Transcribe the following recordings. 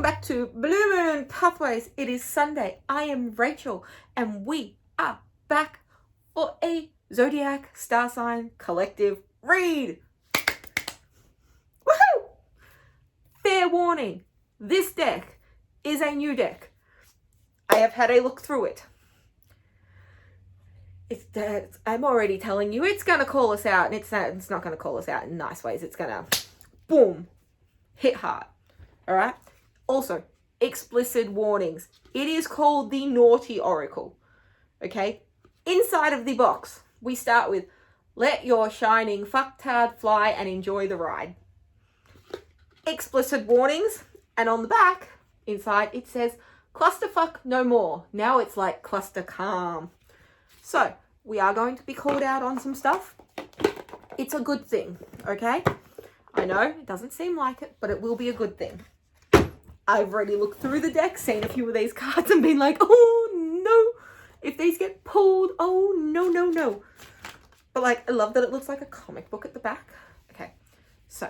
back to Blue Moon Pathways. It is Sunday. I am Rachel and we are back for a Zodiac Star Sign Collective read. Woohoo! Fair warning, this deck is a new deck. I have had a look through it. I'm already telling you it's going to call us out, and it's not going to call us out in nice ways. It's going to, boom, hit hard. All right? Also, explicit warnings. It is called the Naughty Oracle. Okay? Inside of the box, we start with, let your shining fucktard fly and enjoy the ride. Explicit warnings. And on the back, inside, it says, clusterfuck no more. Now it's like cluster calm. So, we are going to be called out on some stuff. It's a good thing, okay? I know, it doesn't seem like it, but it will be a good thing. I've already looked through the deck, seen a few of these cards and been like, oh no, if these get pulled, oh no. But like, I love that it looks like a comic book at the back. Okay, so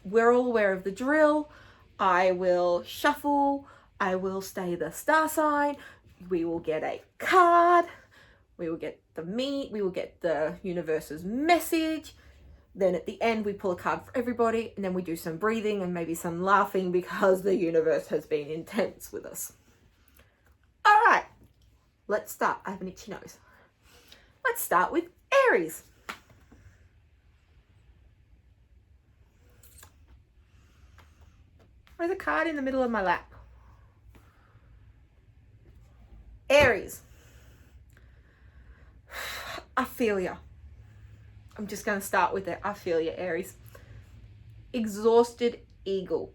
we're all aware of the drill. I will shuffle. I will stay the star sign. We will get a card. We will get the we will get the universe's message. Then at the end, we pull a card for everybody, and then we do some breathing and maybe some laughing because the universe has been intense with us. All right, let's start. I have an itchy nose. Let's start with Aries. There's a card in the middle of my lap. Aries. I feel ya. I'm just going to start with it. I feel ya, Aries. Exhausted eagle.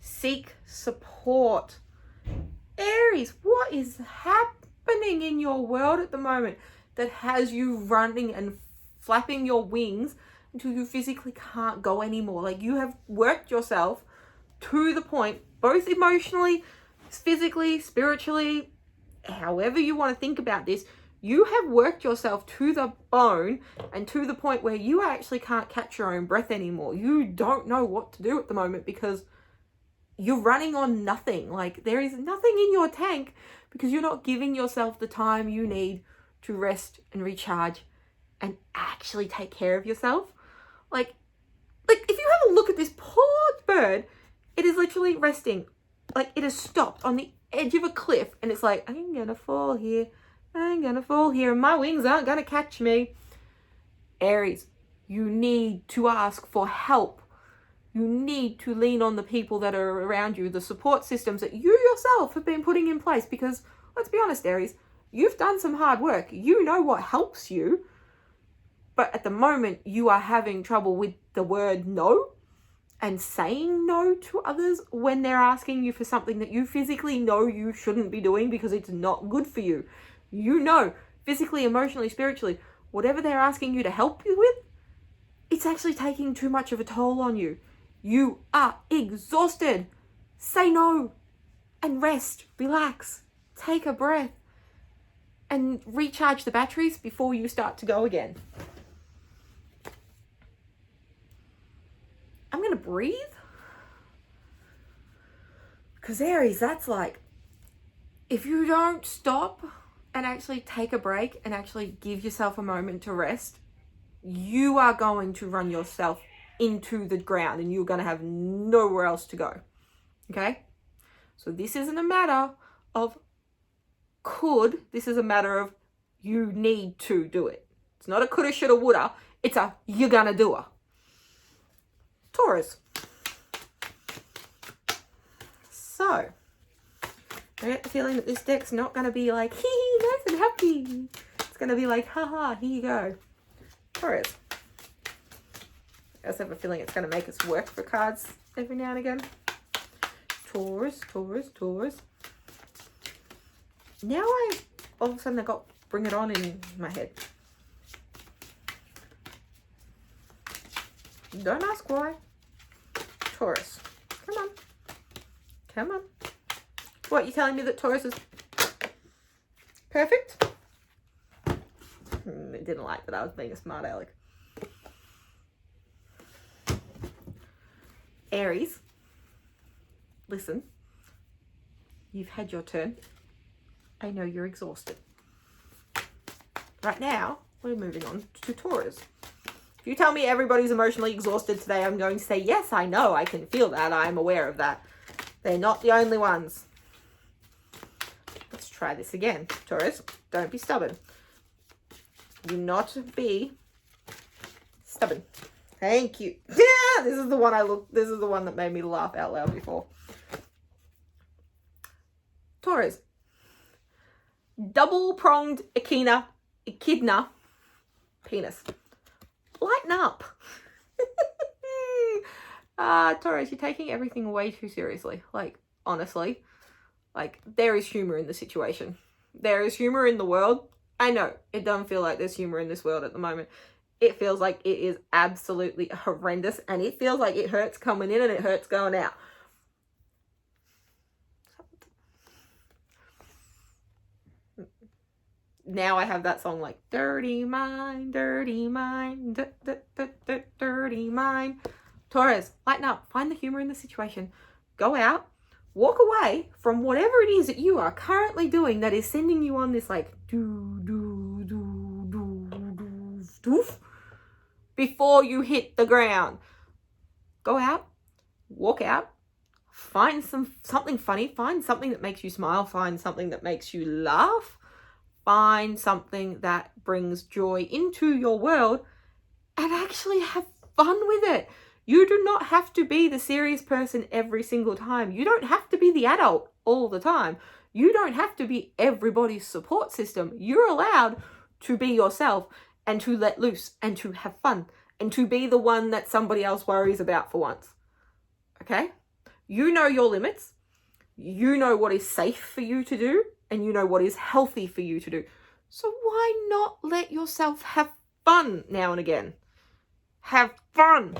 Seek support. Aries, what is happening in your world at the moment that has you running and flapping your wings until you physically can't go anymore? Like, you have worked yourself to the point, both emotionally, physically, spiritually, however you want to think about this. You have worked yourself to the bone and to the point where you actually can't catch your own breath anymore. You don't know what to do at the moment because you're running on nothing. Like, there is nothing in your tank because you're not giving yourself the time you need to rest and recharge and actually take care of yourself. Like if you have a look at this poor bird, it is literally resting. Like, it has stopped on the edge of a cliff and it's like, I'm gonna fall here. I'm gonna fall here and my wings aren't gonna catch me. Aries, you need to ask for help. You need to lean on the people that are around you, the support systems that you yourself have been putting in place, because let's be honest, Aries, you've done some hard work. You know what helps you, but at the moment you are having trouble with the word no and saying no to others when they're asking you for something that you physically know you shouldn't be doing because it's not good for you. You know, physically, emotionally, spiritually, whatever they're asking you to help you with, it's actually taking too much of a toll on you. You are exhausted. Say no and rest, relax, take a breath and recharge the batteries before you start to go again. I'm going to breathe. Because Aries, that's like, if you don't stop and actually take a break and actually give yourself a moment to rest, you are going to run yourself into the ground and you're going to have nowhere else to go. Okay? So this isn't a matter of could, this is a matter of you need to do it. It's not a coulda, shoulda, woulda. It's a you're gonna do it. Taurus. So, I get the feeling that this deck's not going to be like, hee, nice and happy. It's going to be like, haha, here you go. Taurus. I also have a feeling it's going to make us work for cards every now and again. Taurus. Now all of a sudden I got Bring It On in my head. Don't ask why. Taurus. Come on. What, you telling me that Taurus is perfect? It didn't like that I was being a smart aleck. Aries, listen, You've had your turn. I know you're exhausted. Right now, we're moving on to Taurus. If you tell me everybody's emotionally exhausted today, I'm going to say, yes, I know. I can feel that. I'm aware of that. They're not the only ones. Let's try this again. Taurus, don't be stubborn. Do not be stubborn. Thank you. Yeah, this is the one that made me laugh out loud before. Taurus. Double-pronged echidna penis. Lighten up. Taurus, you're taking everything way too seriously. Like, honestly. Like, there is humor in the situation. There is humor in the world. I know, it doesn't feel like there's humor in this world at the moment. It feels like it is absolutely horrendous, and it feels like it hurts coming in and it hurts going out. Now I have that song like, dirty mind, dirty mind, dirty mind. Taurus, lighten up. Find the humor in the situation. Go out. Walk away from whatever it is that you are currently doing that is sending you on this like doof before you hit the ground. Go out, walk out, find something funny, find something that makes you smile, find something that makes you laugh, find something that brings joy into your world, and actually have fun with it. You do not have to be the serious person every single time. You don't have to be the adult all the time. You don't have to be everybody's support system. You're allowed to be yourself and to let loose and to have fun and to be the one that somebody else worries about for once. Okay? You know your limits. You know what is safe for you to do, and you know what is healthy for you to do. So why not let yourself have fun now and again? Have fun.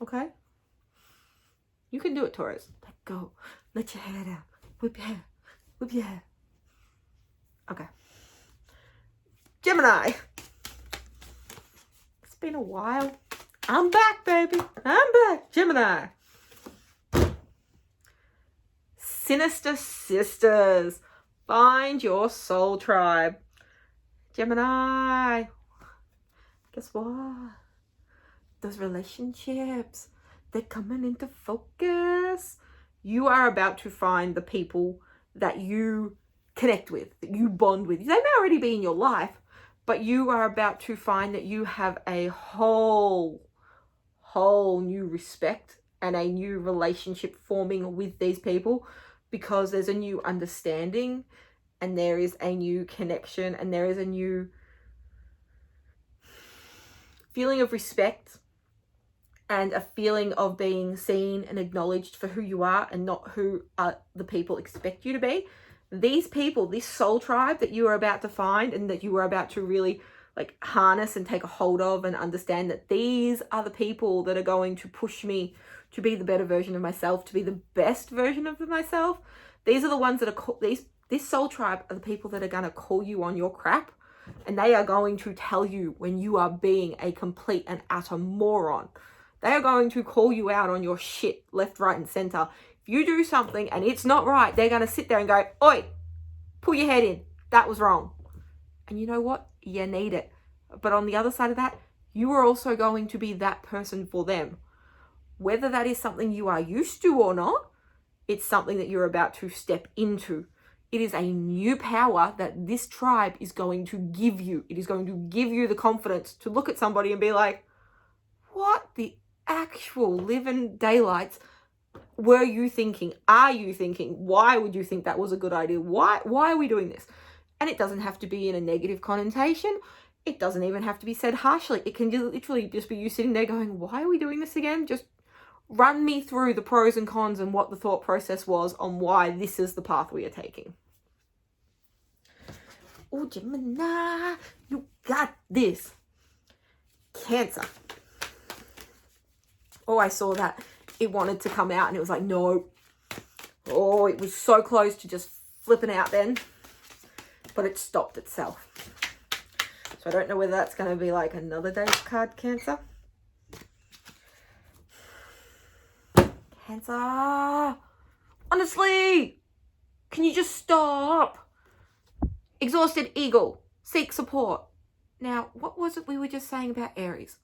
Okay? You can do it, Taurus. Let go. Let your hair down. Whip your hair. Whip your hair. Okay. Gemini. It's been a while. I'm back, baby. I'm back. Gemini. Sinister sisters. Find your soul tribe. Gemini. Guess what? Those relationships, they're coming into focus. You are about to find the people that you connect with, that you bond with. They may already be in your life, but you are about to find that you have a whole new respect and a new relationship forming with these people, because there's a new understanding and there is a new connection and there is a new feeling of respect and a feeling of being seen and acknowledged for who you are and not who the people expect you to be. These people, this soul tribe that you are about to find and that you are about to really like harness and take a hold of and understand that these are the people that are going to push me to be the better version of myself, to be the best version of myself. These are the ones that are this soul tribe are the people that are going to call you on your crap, and they are going to tell you when you are being a complete and utter moron. They are going to call you out on your shit left, right, and center. If you do something and it's not right, they're going to sit there and go, oi, pull your head in. That was wrong. And you know what? You need it. But on the other side of that, you are also going to be that person for them. Whether that is something you are used to or not, it's something that you're about to step into. It is a new power that this tribe is going to give you. It is going to give you the confidence to look at somebody and be like, what the actual living daylights were you thinking? Are you thinking? Why would you think that was a good idea? Why are we doing this? And it doesn't have to be in a negative connotation. It doesn't even have to be said harshly. It can literally just be you sitting there going, why are we doing this again? Just run me through the pros and cons and what the thought process was on why this is the path we are taking. Oh, Gemini, you got this. Cancer. Oh, I saw that. It wanted to come out and it was like, no. Oh, it was so close to just flipping out then. But it stopped itself. So I don't know whether that's going to be like another day's card, Cancer. Cancer. Honestly, can you just stop? Exhausted eagle. Seek support. Now, what was it we were just saying about Aries?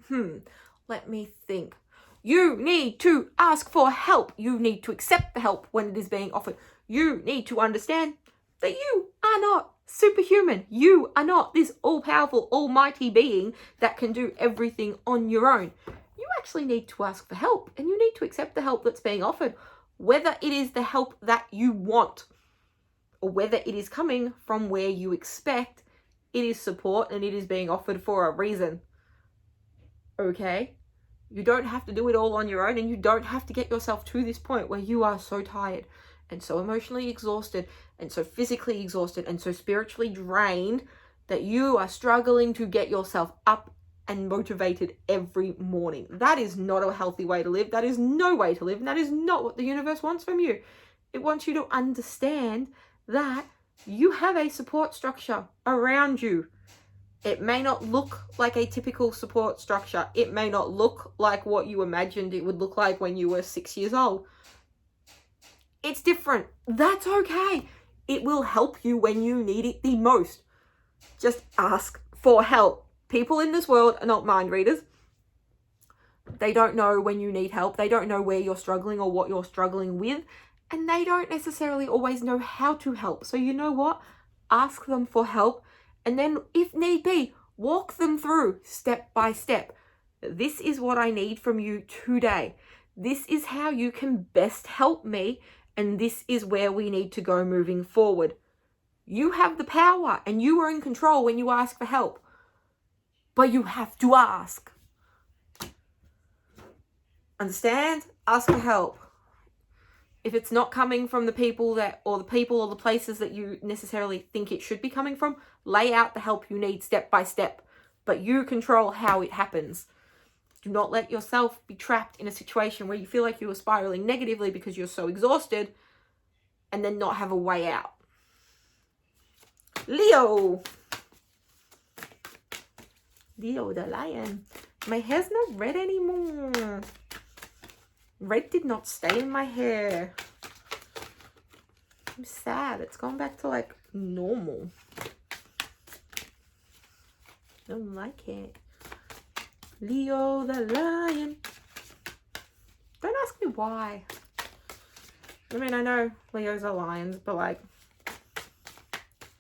Let me think. You need to ask for help. You need to accept the help when it is being offered. You need to understand that you are not superhuman. You are not this all-powerful, almighty being that can do everything on your own. You actually need to ask for help, and you need to accept the help that's being offered, whether it is the help that you want or whether it is coming from where you expect. It is support and it is being offered for a reason. Okay? You don't have to do it all on your own, and you don't have to get yourself to this point where you are so tired and so emotionally exhausted and so physically exhausted and so spiritually drained that you are struggling to get yourself up and motivated every morning. That is not a healthy way to live. That is no way to live. And that is not what the universe wants from you. It wants you to understand that you have a support structure around you. It may not look like a typical support structure. It may not look like what you imagined it would look like when you were 6 years old. It's different. That's okay. It will help you when you need it the most. Just ask for help. People in this world are not mind readers. They don't know when you need help. They don't know where you're struggling or what you're struggling with. And they don't necessarily always know how to help. So you know what? Ask them for help. And then, if need be, walk them through step by step. This is what I need from you today. This is how you can best help me. And this is where we need to go moving forward. You have the power and you are in control when you ask for help. But you have to ask. Understand? Ask for help. If it's not coming from the people or the places that you necessarily think it should be coming from, lay out the help you need step by step. But you control how it happens. Do not let yourself be trapped in a situation where you feel like you are spiraling negatively because you're so exhausted and then not have a way out. Leo the lion. My hair's not red anymore. Red did not stay in my hair. I'm sad. It's gone back to like normal. Don't like it. Leo the lion. Don't ask me why. I mean, I know Leos are lions, but like,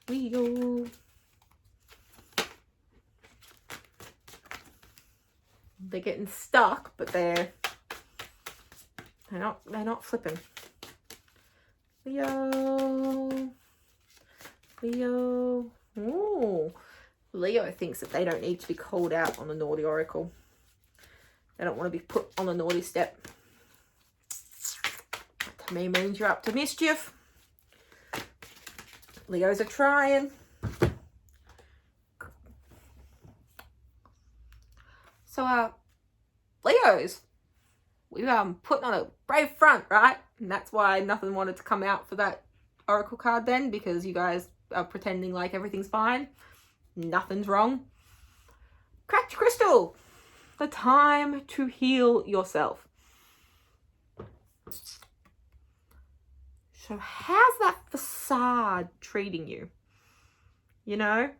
Leo. They're getting stuck, but they're not flipping. Leo. Ooh. Leo thinks that they don't need to be called out on the naughty oracle. They don't want to be put on the naughty step. That to me means you're up to mischief. Leos are trying. So, Leos, we putting on a brave front, right? And that's why nothing wanted to come out for that oracle card then, because you guys are pretending like everything's fine. Nothing's wrong. Cracked your crystal. The time to heal yourself. So how's that facade treating you? You know,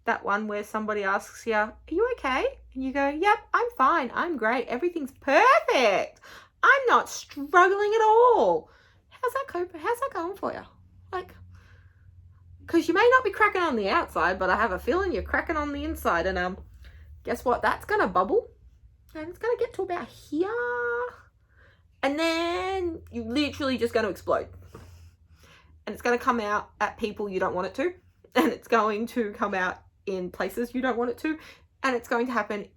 that one where somebody asks you, are you okay? And you go, yep, I'm fine. I'm great. Everything's perfect. I'm not struggling at all. How's that going for you? Like, because you may not be cracking on the outside, but I have a feeling you're cracking on the inside. And guess what? That's going to bubble. And it's going to get to about here. And then you're literally just going to explode. And it's going to come out at people you don't want it to. And it's going to come out in places you don't want it to. And it's going to happen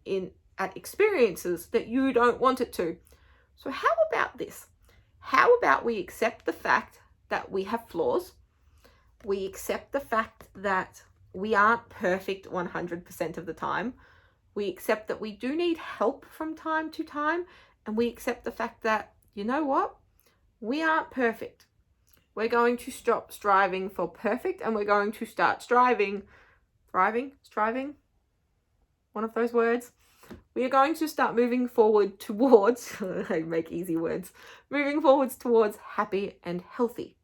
at experiences that you don't want it to. So how about this? How about we accept the fact that we have flaws? We accept the fact that we aren't perfect 100% of the time. We accept that we do need help from time to time. And we accept the fact that, you know what? We aren't perfect. We're going to stop striving for perfect, and we're going to start striving, one of those words. We are going to start moving forward towards, I make easy words, moving forwards towards happy and healthy.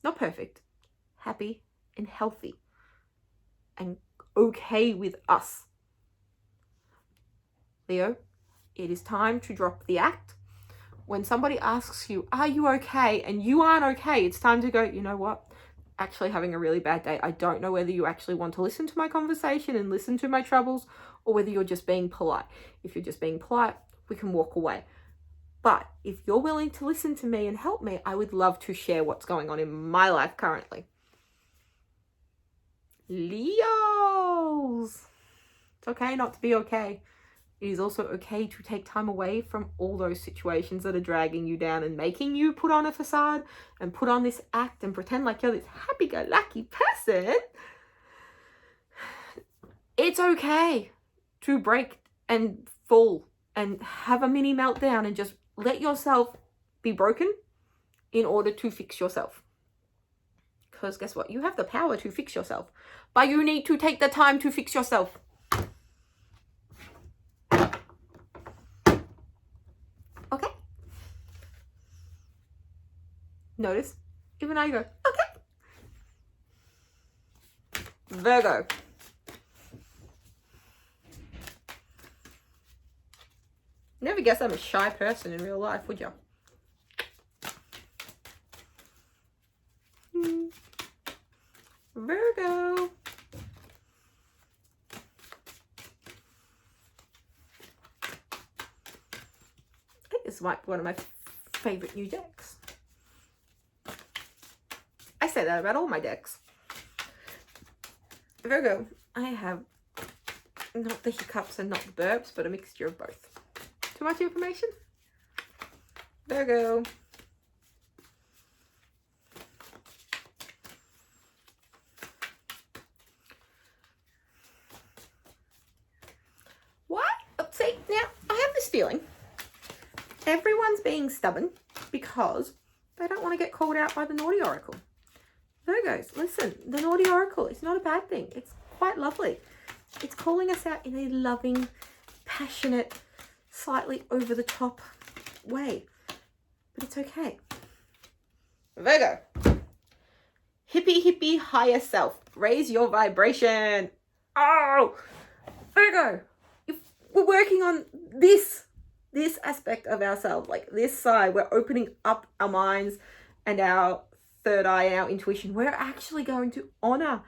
Not perfect, happy and healthy. And okay with us. Leo, it is time to drop the act. When somebody asks you, are you okay? And you aren't okay, it's time to go, you know what? Actually having a really bad day. I don't know whether you actually want to listen to my conversation and listen to my troubles, or whether you're just being polite. If you're just being polite, we can walk away. But if you're willing to listen to me and help me, I would love to share what's going on in my life currently. Leos! It's okay not to be okay. It is also okay to take time away from all those situations that are dragging you down and making you put on a facade and put on this act and pretend like you're this happy-go-lucky person. It's okay to break and fall and have a mini meltdown and just let yourself be broken in order to fix yourself. Because guess what? You have the power to fix yourself, but you need to take the time to fix yourself. Okay? Notice, even I go, okay. Virgo. Never guess I'm a shy person in real life, would you? Virgo. I think this might be one of my favorite new decks. I say that about all my decks. Virgo, I have not the hiccups and not the burps, but a mixture of both. Too much information? Virgo. What? Oh, see, now I have this feeling everyone's being stubborn because they don't want to get called out by the naughty oracle. Virgos, listen, the naughty oracle is not a bad thing. It's quite lovely. It's calling us out in a loving, passionate, slightly over the top way. But it's okay. Virgo. Hippie, hippie, higher self. Raise your vibration. Oh, Virgo. If we're working on this aspect of ourselves, like this side, we're opening up our minds and our third eye and our intuition. We're actually going to honor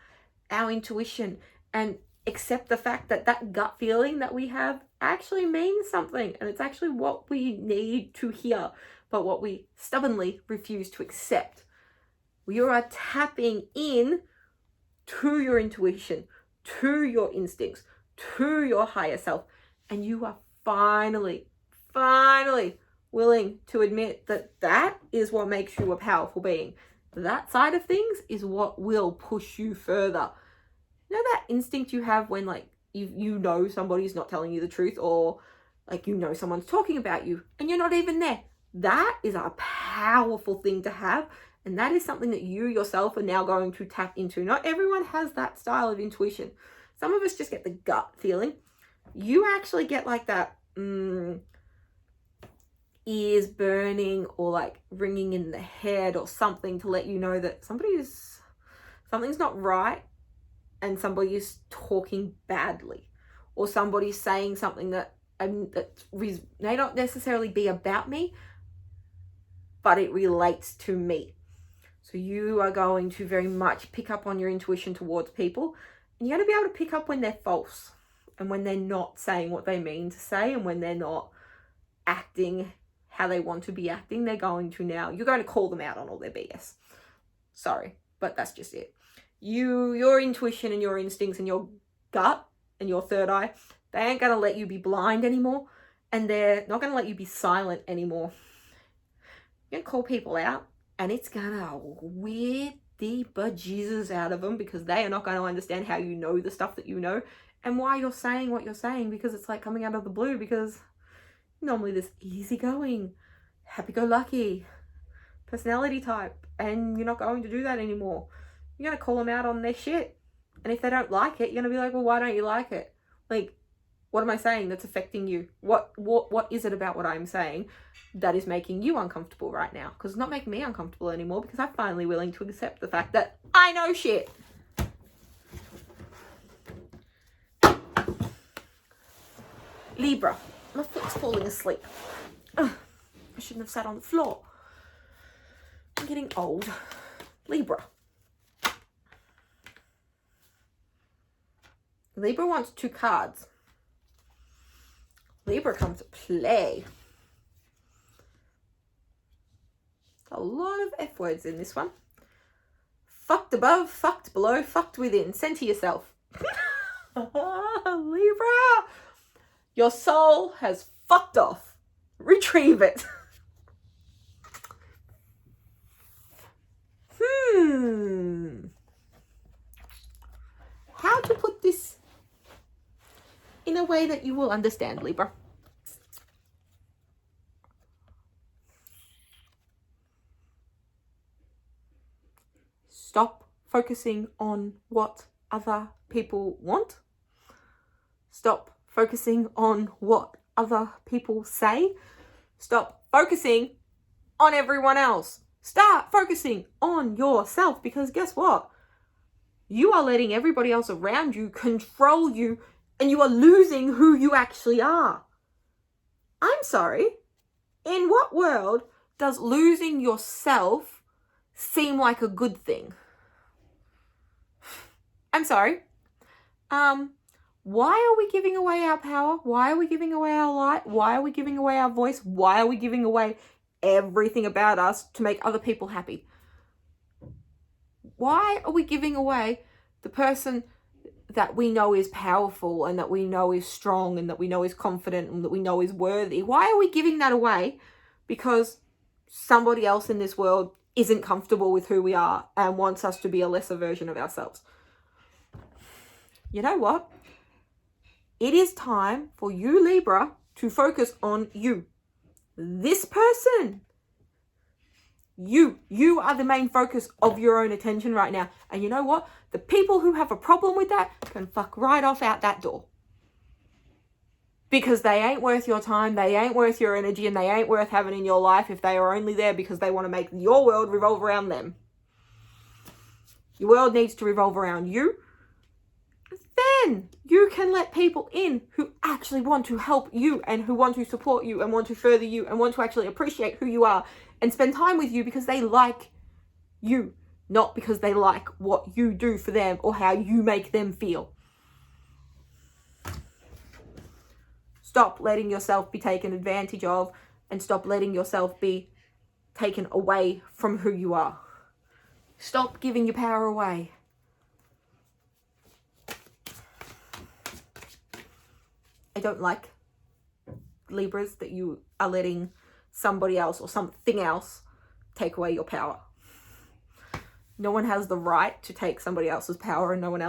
our intuition and accept the fact that that gut feeling that we have actually means something, and it's actually what we need to hear, but what we stubbornly refuse to accept. We are tapping in to your intuition, to your instincts, to your higher self, and you are finally willing to admit that that is what makes you a powerful being. That side of things is what will push you further. You know that instinct you have when like you know somebody's not telling you the truth, or like you know someone's talking about you and you're not even there? That is a powerful thing to have, and that is something that you yourself are now going to tap into. Not everyone has that style of intuition. Some of us just get the gut feeling. You actually get like that ears burning or like ringing in the head or something to let you know that something's not right, and somebody is talking badly, or somebody's saying something that may not necessarily be about me, but it relates to me. So you are going to very much pick up on your intuition towards people, and you're going to be able to pick up when they're false and when they're not saying what they mean to say, and when they're not acting how they want to be acting. You're going to call them out on all their BS. Sorry, but that's just it. Your intuition and your instincts and your gut and your third eye, they ain't going to let you be blind anymore, and they're not going to let you be silent anymore. You're going to call people out, and it's going to weird the bejesus out of them, because they are not going to understand how you know the stuff that you know and why you're saying what you're saying, because it's like coming out of the blue, because normally this easygoing, happy-go-lucky personality type, and you're not going to do that anymore. You're going to call them out on their shit, and if they don't like it, you're going to be like, well, why don't you like it? Like, What am I saying that's affecting you? What is it about what I'm saying that is making you uncomfortable right now? Because it's not making me uncomfortable anymore, because I'm finally willing to accept the fact that I know shit. Libra. My foot's falling asleep. Ugh, I shouldn't have sat on the floor. I'm getting old. Libra. Libra wants 2 cards. Libra comes to play. A lot of F words in this one. Fucked above, fucked below, fucked within. Send to yourself. Libra. Your soul has fucked off. Retrieve it. How to put this in a way that you will understand, Libra? Stop focusing on what other people want. Stop focusing on what other people say. Stop focusing on everyone else. Start focusing on yourself, because guess what? You are letting everybody else around you control you, and you are losing who you actually are. I'm sorry. In what world does losing yourself seem like a good thing? I'm sorry. Why are we giving away our power? Why are we giving away our light? Why are we giving away our voice? Why are we giving away everything about us to make other people happy? Why are we giving away the person that we know is powerful and that we know is strong and that we know is confident and that we know is worthy? Why are we giving that away because somebody else in this world isn't comfortable with who we are and wants us to be a lesser version of ourselves? You know what? It is time for you, Libra, to focus on you. This person. You are the main focus of your own attention right now. And you know what? The people who have a problem with that can fuck right off out that door. Because they ain't worth your time, they ain't worth your energy, and they ain't worth having in your life if they are only there because they want to make your world revolve around them. Your world needs to revolve around you. Then you can let people in who actually want to help you and who want to support you and want to further you and want to actually appreciate who you are and spend time with you because they like you, not because they like what you do for them or how you make them feel. Stop letting yourself be taken advantage of, and stop letting yourself be taken away from who you are. Stop giving your power away. I don't like, Libras, that you are letting somebody else or something else take away your power. No one has the right to take somebody else's power, and no one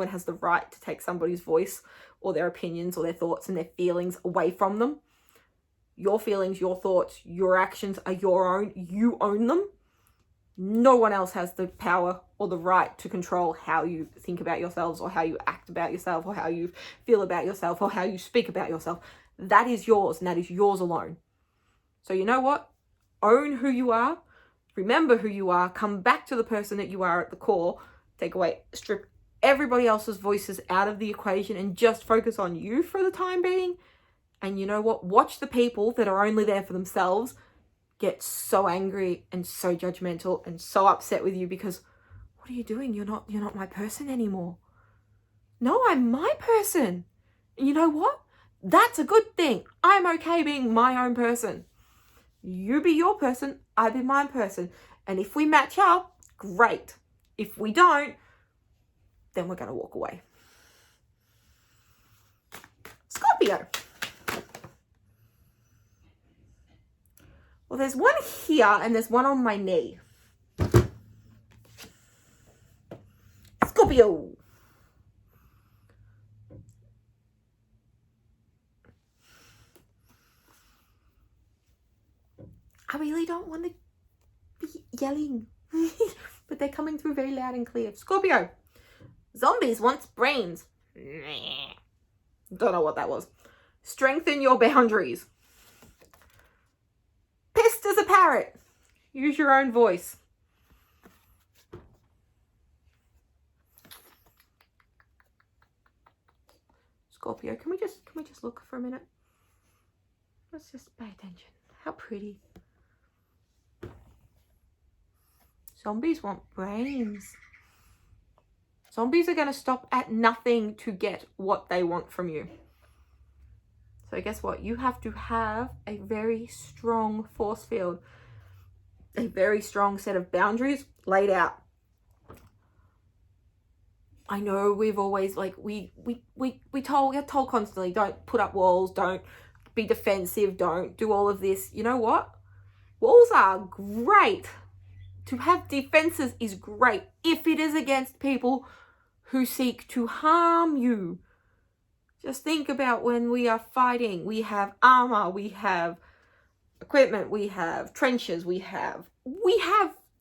has the right to take somebody's voice or their opinions or their thoughts and their feelings away from them. Your feelings, your thoughts, your actions are your own. You own them. No one else has the power or the right to control how you think about yourselves or how you act about yourself or how you feel about yourself or how you speak about yourself. That is yours, and that is yours alone. So you know what? Own who you are. Remember who you are. Come back to the person that you are at the core. Strip everybody else's voices out of the equation and just focus on you for the time being. And you know what? Watch the people that are only there for themselves get so angry and so judgmental and so upset with you because, what are you doing? You're not my person anymore. No, I'm my person. And you know what? That's a good thing. I'm okay being my own person. You be your person, I be my person. And if we match up, great. If we don't, then we're going to walk away. Scorpio. Well, there's one here and there's one on my knee. Scorpio. I really don't want to be yelling, but they're coming through very loud and clear. Scorpio. Zombies want brains. Don't know what that was. Strengthen your boundaries. Pissed as a parrot. Use your own voice. Scorpio, can we just look for a minute? Let's just pay attention. How pretty. Zombies want brains. Zombies are going to stop at nothing to get what they want from you. So guess what? You have to have a very strong force field, a very strong set of boundaries laid out. I know we've always we're told constantly, don't put up walls, don't be defensive, don't do all of this. You know what? Walls are great. To have defenses is great if it is against people who seek to harm you. Just think about when we are fighting. We have armor, we have equipment, we have trenches, we have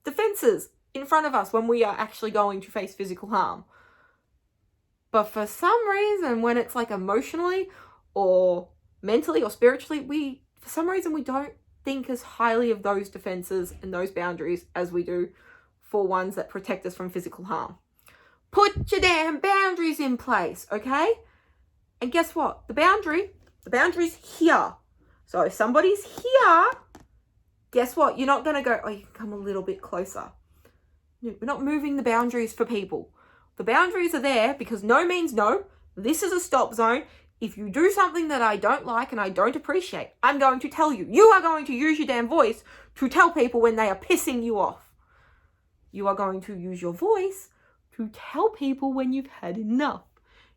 defenses in front of us when we are actually going to face physical harm. But for some reason, when it's emotionally or mentally or spiritually, for some reason we don't think as highly of those defenses and those boundaries as we do for ones that protect us from physical harm. Put your damn boundaries in place, okay? And guess what? The boundary's here. So if somebody's here, guess what? You're not going to go, oh, you can come a little bit closer. No, we're not moving the boundaries for people. The boundaries are there because no means no. This is a stop zone. If you do something that I don't like and I don't appreciate, I'm going to tell you. You are going to use your damn voice to tell people when they are pissing you off. You are going to use your voice to tell people when you've had enough.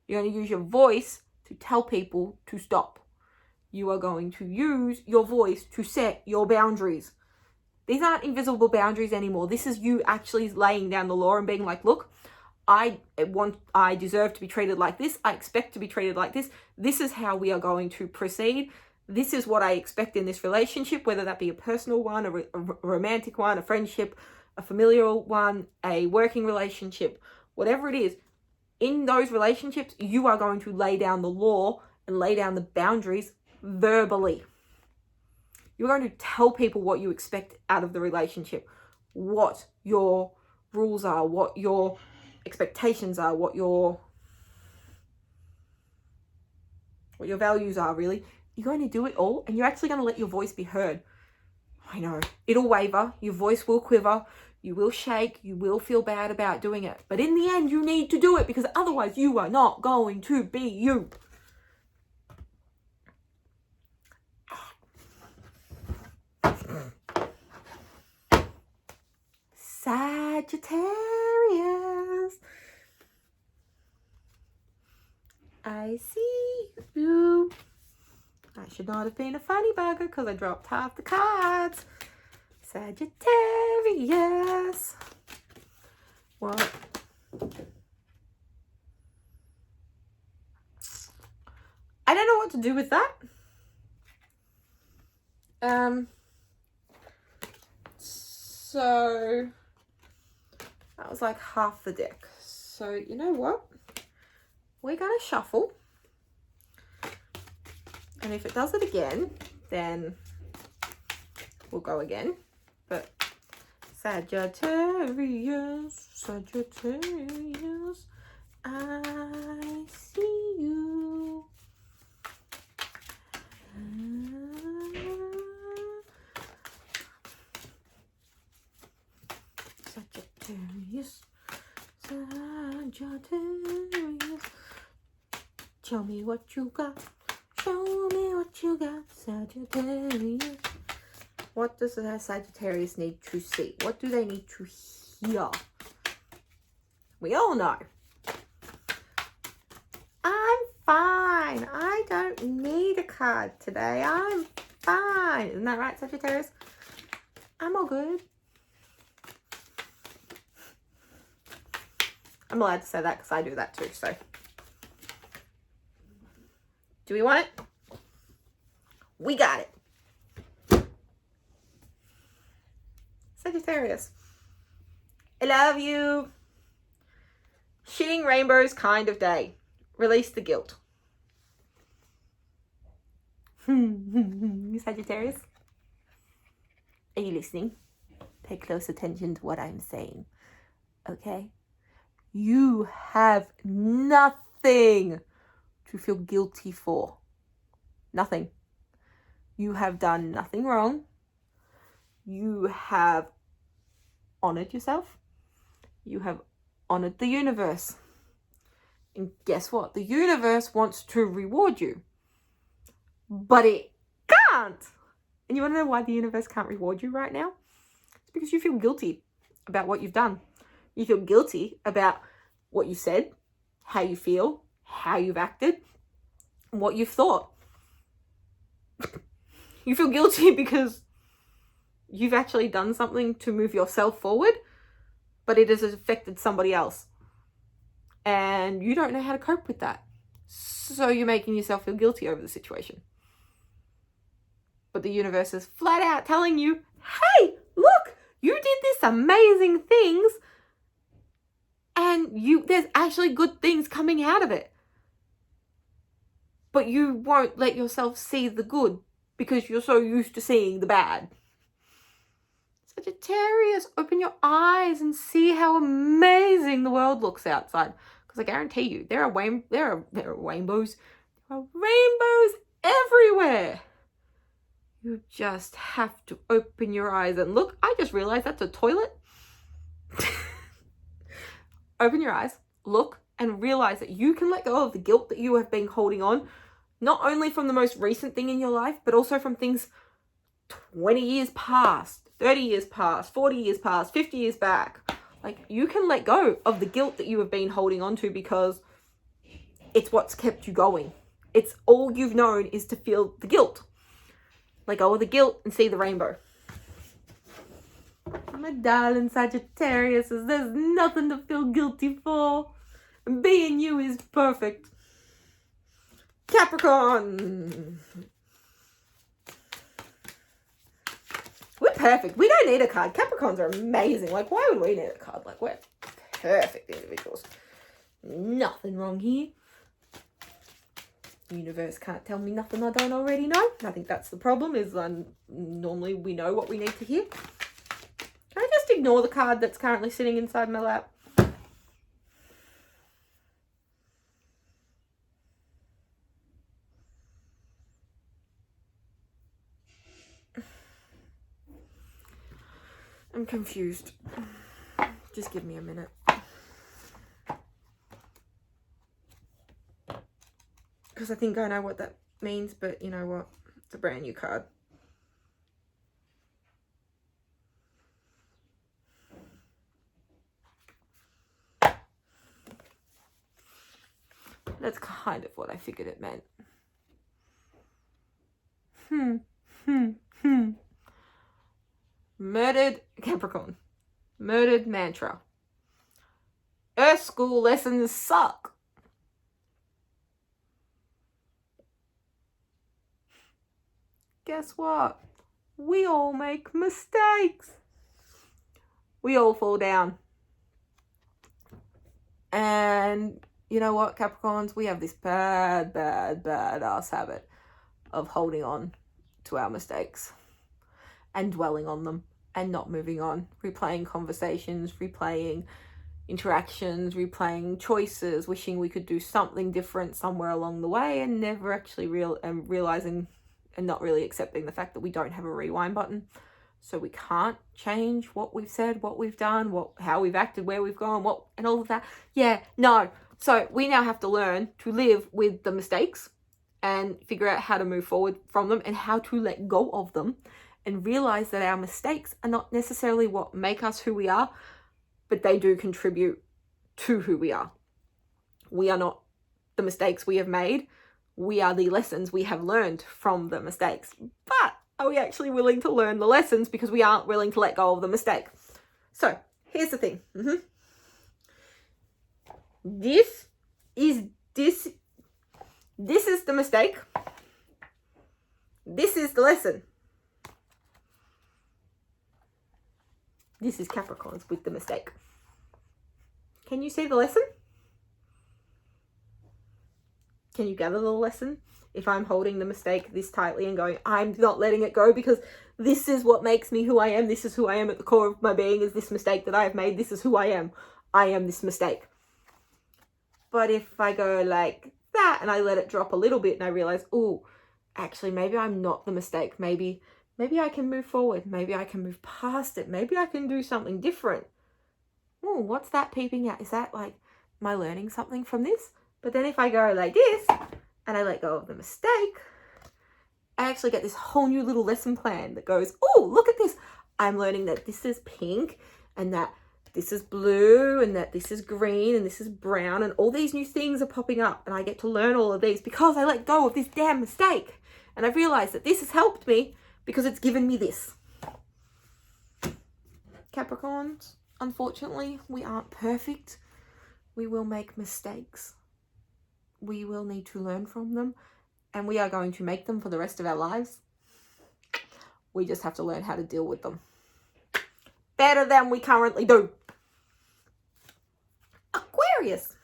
You're going to use your voice to tell people to stop. You are going to use your voice to set your boundaries. These aren't invisible boundaries anymore. This is you actually laying down the law and being like, look, I deserve to be treated like this. I expect to be treated like this. This is how we are going to proceed. This is what I expect in this relationship, whether that be a personal one, a romantic one, a friendship, a familial one, a working relationship, whatever it is. In those relationships, you are going to lay down the law and lay down the boundaries verbally. You're going to tell people what you expect out of the relationship, what your rules are, what your expectations are, what your values are, really. You're going to do it all, and you're actually going to let your voice be heard. I know, it'll waver, your voice will quiver, you will shake, you will feel bad about doing it. But in the end, you need to do it because otherwise you are not going to be you. Sagittarius, I see you. I should not have been a funny bugger because I dropped half the cards. Sagittarius. What? I don't know what to do with that. So that was like half the deck. So you know what? We're going to shuffle. And if it does it again, then we'll go again. But Sagittarius, Sagittarius, I see you. Sagittarius, Sagittarius, show me what you got. Show me what you got, Sagittarius. What does the Sagittarius need to see? What do they need to hear? We all know. I'm fine. I don't need a card today. I'm fine. Isn't that right, Sagittarius? I'm all good. I'm allowed to say that because I do that too, so. Do we want it? We got it. Sagittarius, I love you. Shitting rainbows kind of day. Release the guilt. Sagittarius, are you listening? Pay close attention to what I'm saying, okay? You have nothing to feel guilty for. Nothing. You have done nothing wrong. You have honored yourself. You have honored the universe. And guess what? The universe wants to reward you, but it can't. And you want to know why the universe can't reward you right now? It's because you feel guilty about what you've done. You feel guilty about what you said, how you feel, how you've acted, and what you've thought. You feel guilty because you've actually done something to move yourself forward, but it has affected somebody else. And you don't know how to cope with that. So you're making yourself feel guilty over the situation. But the universe is flat out telling you, hey, look, you did this amazing things, and there's actually good things coming out of it. But you won't let yourself see the good because you're so used to seeing the bad. Sagittarius, open your eyes and see how amazing the world looks outside. Because I guarantee you, there are rainbows. There are rainbows everywhere. You just have to open your eyes and look. I just realized that's a toilet. Open your eyes, look, and realize that you can let go of the guilt that you have been holding on, not only from the most recent thing in your life, but also from things 20 years past, 30 years past, 40 years past, 50 years back. Like, you can let go of the guilt that you have been holding on to because it's what's kept you going. It's all you've known is to feel the guilt. Let go of the guilt and see the rainbow. My darling Sagittarius, there's nothing to feel guilty for. Being you is perfect. Capricorn. We're perfect. We don't need a card. Capricorns are amazing. Like, why would we need a card? Like, we're perfect individuals. Nothing wrong here. The universe can't tell me nothing I don't already know. I think that's the problem, is normally we know what we need to hear. Can I just ignore the card that's currently sitting inside my lap? I'm confused. Just give me a minute. Because I think I know what that means, but you know what? It's a brand new card. That's kind of what I figured it meant. Murdered Capricorn. Murdered mantra. Earth school lessons suck. Guess what? We all make mistakes. We all fall down. And you know what, Capricorns? We have this bad ass habit of holding on to our mistakes and dwelling on them and not moving on. Replaying conversations, replaying interactions, replaying choices, wishing we could do something different somewhere along the way, and never actually realizing and not really accepting the fact that we don't have a rewind button. So we can't change what we've said, what we've done, how we've acted, where we've gone, and all of that. Yeah, no. So we now have to learn to live with the mistakes and figure out how to move forward from them and how to let go of them, and realize that our mistakes are not necessarily what make us who we are, but they do contribute to who we are. We are not the mistakes we have made. We are the lessons we have learned from the mistakes. But are we actually willing to learn the lessons because we aren't willing to let go of the mistake? So here's the thing. This is the mistake. This is the lesson. This is Capricorns with the mistake. Can you see the lesson? Can you gather the lesson? if I'm holding the mistake this tightly and going, I'm not letting it go because this is what makes me who I am. This is who I am at the core of my being, is this mistake that I have made. This is who I am. I am this mistake. But if I go like that and I let it drop a little bit and I realize, oh, actually, maybe I'm not the mistake. Maybe I can move forward. Maybe I can move past it. Maybe I can do something different. Oh, what's that peeping at? Is that like, am I learning something from this? But then if I go like this and I let go of the mistake, I actually get this whole new little lesson plan that goes, oh, look at this. I'm learning that this is pink and that this is blue and that this is green and this is brown, and all these new things are popping up, and I get to learn all of these because I let go of this damn mistake. And I've realized that this has helped me because it's given me this. Capricorns, unfortunately, we aren't perfect. We will make mistakes. We will need to learn from them, and we are going to make them for the rest of our lives. We just have to learn how to deal with them better than we currently do. Aquarius.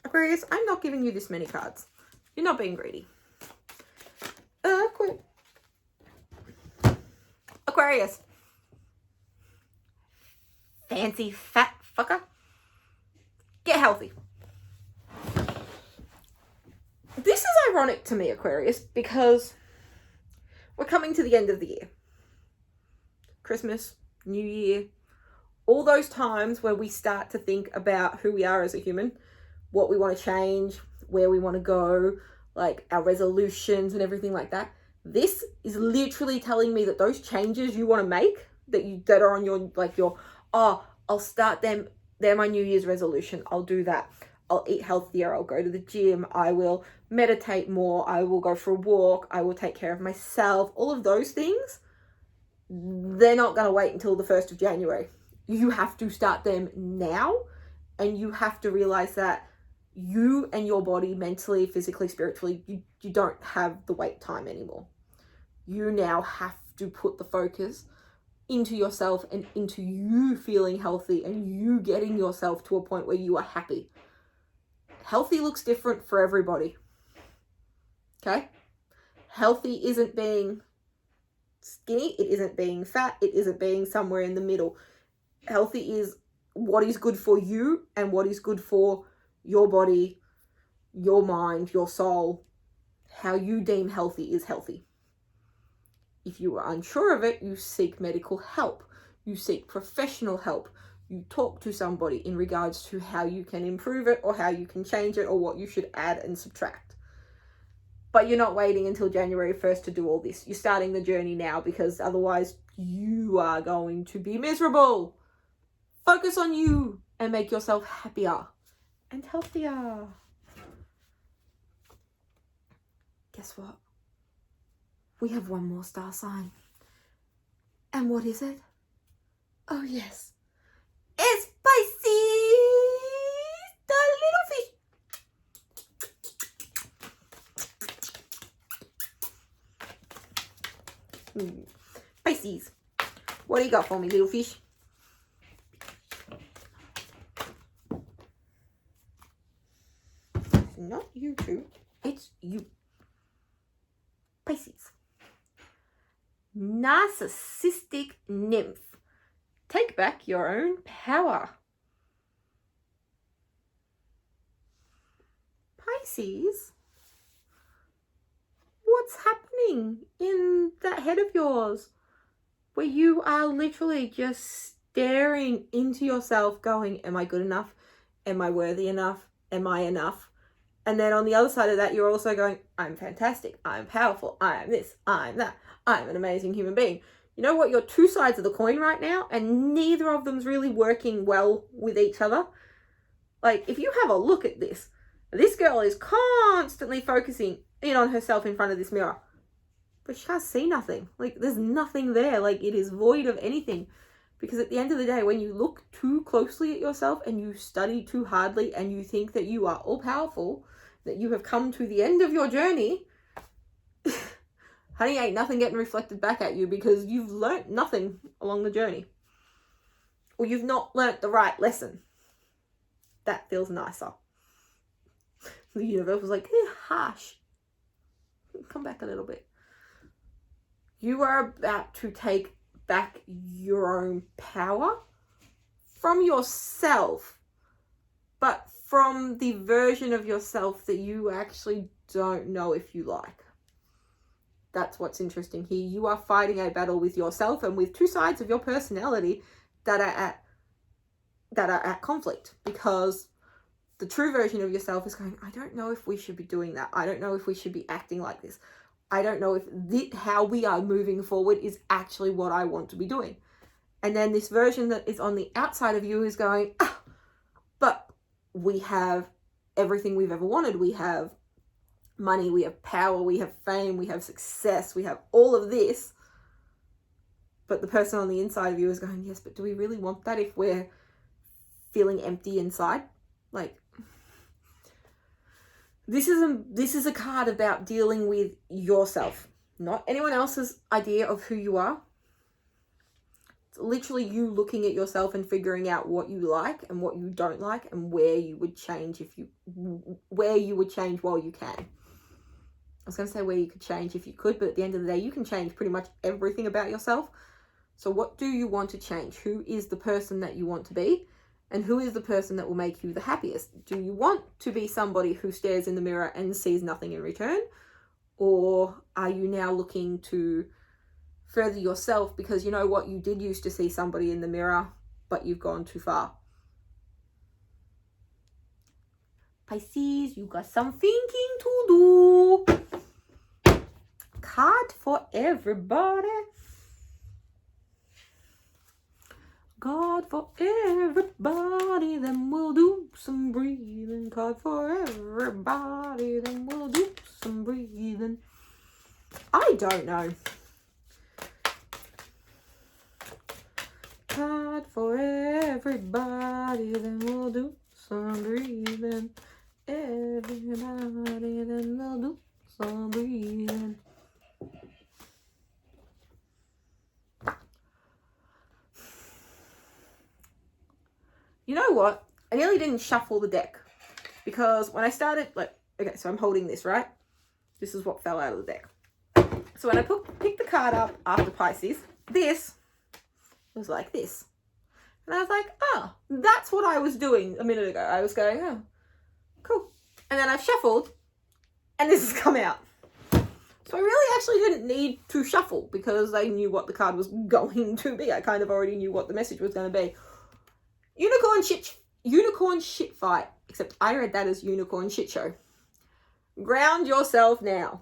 Aquarius, I'm not giving you this many cards. You're not being greedy. Aquarius. Fancy fat fucker. Get healthy. This is ironic to me, Aquarius, because we're coming to the end of the year. Christmas, New Year, all those times where we start to think about who we are as a human, what we want to change, where we want to go, like our resolutions and everything like that. This is literally telling me that those changes you want to make, that are on your, I'll start them. They're my New Year's resolution. I'll do that. I'll eat healthier. I'll go to the gym. I will meditate more. I will go for a walk. I will take care of myself. All of those things, they're not going to wait until the 1st of January. You have to start them now, and you have to realize that you and your body, mentally, physically, spiritually, you don't have the wait time anymore. You now have to put the focus into yourself and into you feeling healthy and you getting yourself to a point where you are happy. Healthy looks different for everybody. Okay? Healthy isn't being skinny, it isn't being fat, it isn't being somewhere in the middle. Healthy is what is good for you and what is good for your body, your mind, your soul. How you deem healthy is healthy. If you are unsure of it, you seek medical help. You seek professional help. You talk to somebody in regards to how you can improve it or how you can change it or what you should add and subtract. But you're not waiting until January 1st to do all this. You're starting the journey now, because otherwise you are going to be miserable. Focus on you and make yourself happier and healthier. Guess what? We have one more star sign. And what is it? Oh yes, it's Pisces, the little fish. Pisces, what do you got for me, little fish? It's not you two, it's you. Pisces. Narcissistic nymph. Take back your own power. Pisces, what's happening in that head of yours where you are literally just staring into yourself going, am I good enough? Am I worthy enough? Am I enough? And then on the other side of that, you're also going, I'm fantastic. I'm powerful. I am this. I'm that. I'm an amazing human being. You know what? You're two sides of the coin right now, and neither of them's really working well with each other. Like, if you have a look at this girl is constantly focusing in on herself in front of this mirror, but she can't see nothing. Like, there's nothing there. Like, it is void of anything. Because at the end of the day, when you look too closely at yourself and you study too hardly and you think that you are all powerful, that you have come to the end of your journey, honey, ain't nothing getting reflected back at you because you've learnt nothing along the journey. Or you've not learnt the right lesson. That feels nicer. The universe was like, harsh. Come back a little bit. You are about to take back your own power from yourself, but from the version of yourself that you actually don't know if you like. That's what's interesting here. You are fighting a battle with yourself and with two sides of your personality that are at conflict, because the true version of yourself is going, I don't know if we should be doing that. I don't know if we should be acting like this. I don't know if how we are moving forward is actually what I want to be doing. And then this version that is on the outside of you is going, but we have everything we've ever wanted. We have money, we have power, we have fame, we have success, we have all of this. But the person on the inside of you is going, yes, but do we really want that if we're feeling empty inside? Like, this is a card about dealing with yourself, not anyone else's idea of who you are. It's literally you looking at yourself and figuring out what you like and what you don't like, and where you would change while you can. I was going to say where you could change if you could, but at the end of the day, you can change pretty much everything about yourself. So what do you want to change? Who is the person that you want to be? And who is the person that will make you the happiest? Do you want to be somebody who stares in the mirror and sees nothing in return? Or are you now looking to further yourself because you know what? You did used to see somebody in the mirror, but you've gone too far. Pisces, you got some thinking to do. Card for everybody. Card for everybody, then we'll do some breathing. Card for everybody, then we'll do some breathing. I don't know. Card for everybody, then we'll do some breathing. Everybody, then we'll do some breathing. You know what? I nearly didn't shuffle the deck because when I started, okay, so I'm holding this, right? This is what fell out of the deck. So when I picked the card up after Pisces, this was like this. And I was like, oh, that's what I was doing a minute ago. I was going, oh, cool. And then I've shuffled and this has come out. So I really actually didn't need to shuffle because I knew what the card was going to be. I kind of already knew what the message was going to be. Unicorn shit fight, except I read that as unicorn shit show. Ground yourself now.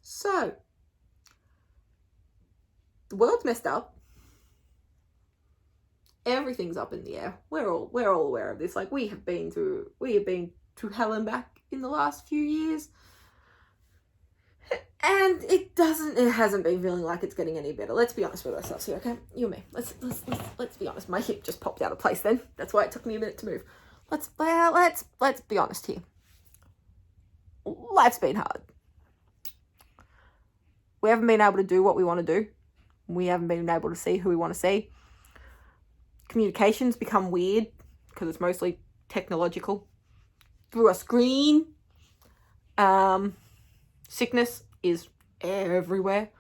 So the world's messed up. Everything's up in the air. We're all aware of this. Like, we have been through hell and back in the last few years. And it hasn't been feeling like it's getting any better. Let's be honest with ourselves here, okay? You and me. Let's be honest. My hip just popped out of place then. That's why it took me a minute to move. Let's be honest here. Life's been hard. We haven't been able to do what we want to do. We haven't been able to see who we want to see. Communications become weird because it's mostly technological. Through a screen. Sickness is everywhere.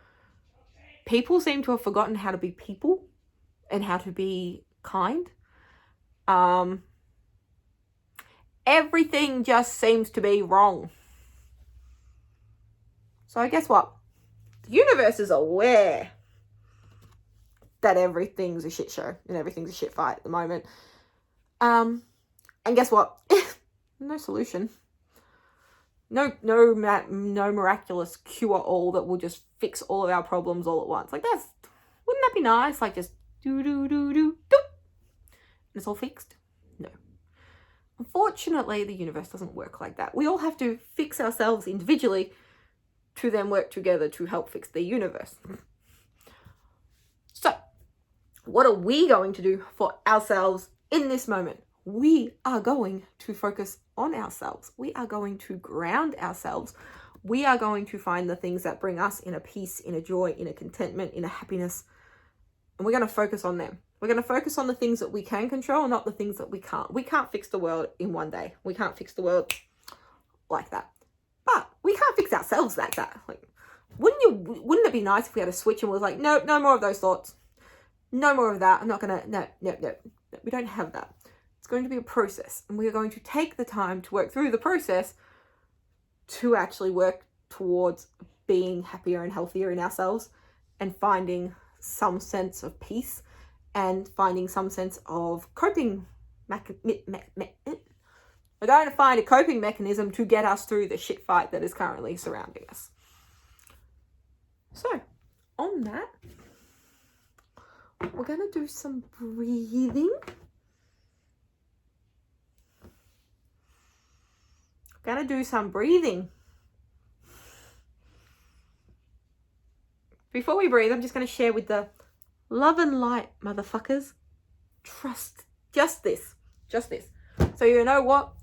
People seem to have forgotten how to be people and how to be kind. Everything just seems to be wrong. So guess what? The universe is aware that everything's a shit show and everything's a shit fight at the moment. And guess what? No solution. No miraculous cure-all that will just fix all of our problems all at once. Like, wouldn't that be nice? Like, just do, and it's all fixed? No. Unfortunately, the universe doesn't work like that. We all have to fix ourselves individually to then work together to help fix the universe. So, what are we going to do for ourselves in this moment? We are going to focus on ourselves. We are going to ground ourselves. We are going to find the things that bring us in a peace, in a joy, in a contentment, in a happiness. And we're going to focus on them. We're going to focus on the things that we can control, not the things that we can't. We can't fix the world in one day. We can't fix the world like that. But we can't fix ourselves like that. Like, wouldn't it be nice if we had a switch and was like, nope, no more of those thoughts. No more of that. I'm not going to, no. We don't have that. It's going to be a process. And we are going to take the time to work through the process to actually work towards being happier and healthier in ourselves and finding some sense of peace and finding some sense of coping we're going to find a coping mechanism to get us through the shit fight that is currently surrounding us. So, on that, we're going to do some breathing. Before we breathe, I'm just going to share with the love and light, motherfuckers. Trust just this. So you know what?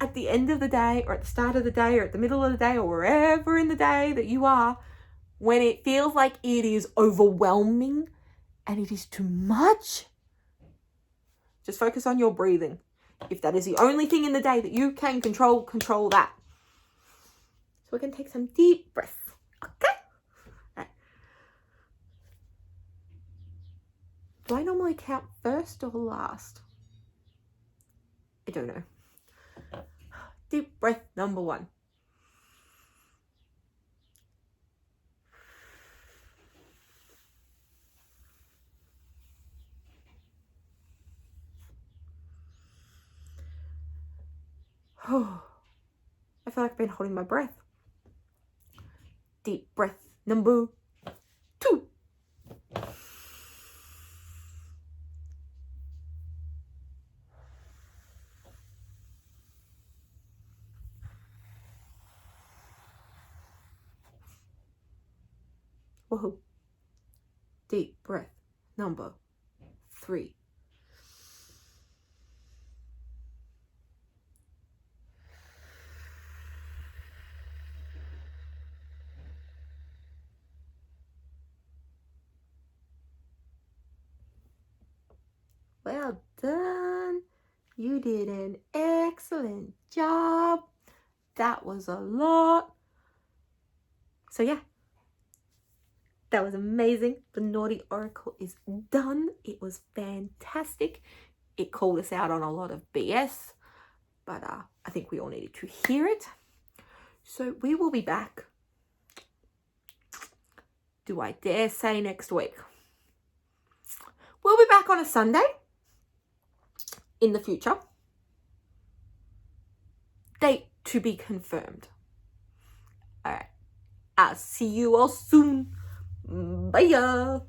At the end of the day, or at the start of the day, or at the middle of the day, or wherever in the day that you are, when it feels like it is overwhelming and it is too much, just focus on your breathing. If that is the only thing in the day that you can control that. So we're going to take some deep breaths. Okay? Right. Do I normally count first or last? I don't know. Deep breath number 1. I feel like I've been holding my breath. Deep breath number 2. Whoa. Deep breath number 3. Well done. You did an excellent job. That was a lot. So yeah, that was amazing. The Naughty Oracle is done. It was fantastic. It called us out on a lot of BS, but I think we all needed to hear it. So we will be back. Do I dare say next week? We'll be back on a Sunday in the future. Date to be confirmed. All right. I'll see you all soon. Bye.